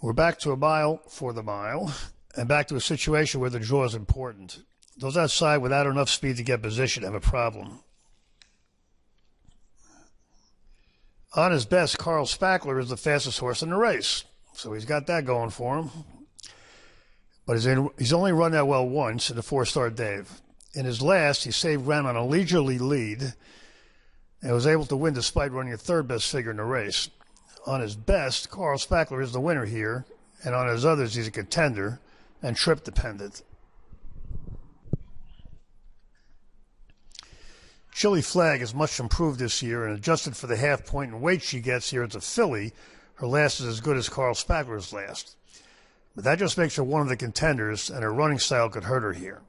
We're back to a mile for the mile, and back to a situation where the draw is important. Those outside without enough speed to get position have a problem. On his best, Carl Spackler is the fastest horse in the race, so he's got that going for him. But he's only run that well once in the 4-star Dave. In his last, he saved ground on a leisurely lead and was able to win despite running a third-best figure in the race. On his best, Carl Spackler is the winner here, and on his others, he's a contender and trip-dependent. Chili Flag is much improved this year, and adjusted for the half point in weight she gets here as a filly, her last is as good as Carl Spackler's last. But that just makes her one of the contenders, and her running style could hurt her here.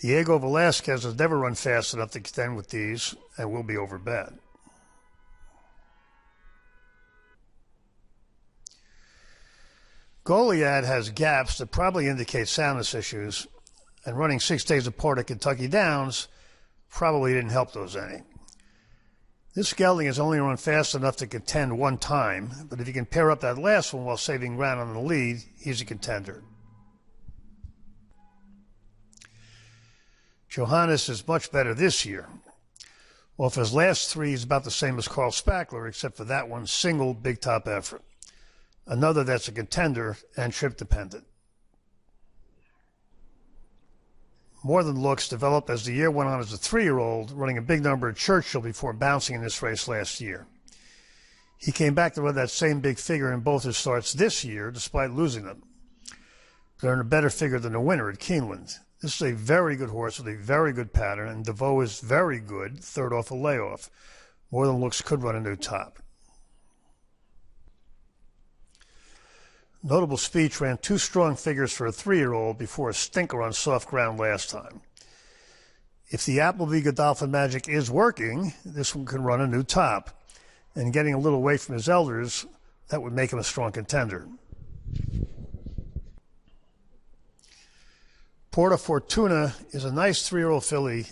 Diego Velasquez has never run fast enough to contend with these and will be overbet. Goliad has gaps that probably indicate soundness issues, and running 6 days apart at Kentucky Downs probably didn't help those any. This gelding has only run fast enough to contend one time, but if he can pair up that last one while saving ground on the lead, he's a contender. Johannes is much better this year. Well, for his last 3, he's about the same as Carl Spackler, except for that one single big top effort. Another that's a contender and trip dependent. More Than Looks developed as the year went on as a 3-year-old, running a big number at Churchill before bouncing in this race last year. He came back to run that same big figure in both his starts this year, despite losing them. They're in a better figure than the winner at Keeneland. This is a very good horse with a very good pattern, and DeVoe is very good, third off a layoff. More Than Looks could run a new top. Notable Speech ran 2 strong figures for a 3-year-old before a stinker on soft ground last time. If the Appleby Godolphin magic is working, this one can run a new top. And getting a little away from his elders, that would make him a strong contender. Porta Fortuna is a nice 3-year-old filly,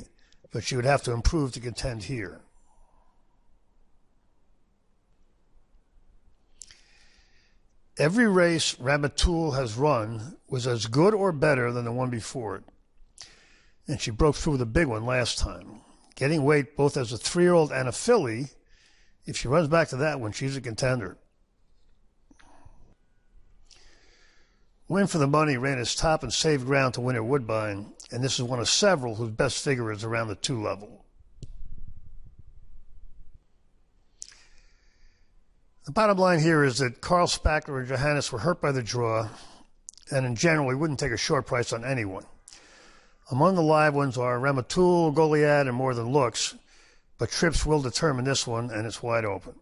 but she would have to improve to contend here. Every race Ramatoul has run was as good or better than the one before it, and she broke through with a big one last time. Getting weight both as a 3-year-old and a filly, if she runs back to that one, she's a contender. Win for the Money ran his top and saved ground to win at Woodbine, and this is one of several whose best figure is around the 2 level. The bottom line here is that Carl Spackler and Johannes were hurt by the draw, and in general, he wouldn't take a short price on anyone. Among the live ones are Ramatoul, Goliad, and More Than Looks, but trips will determine this one, and it's wide open.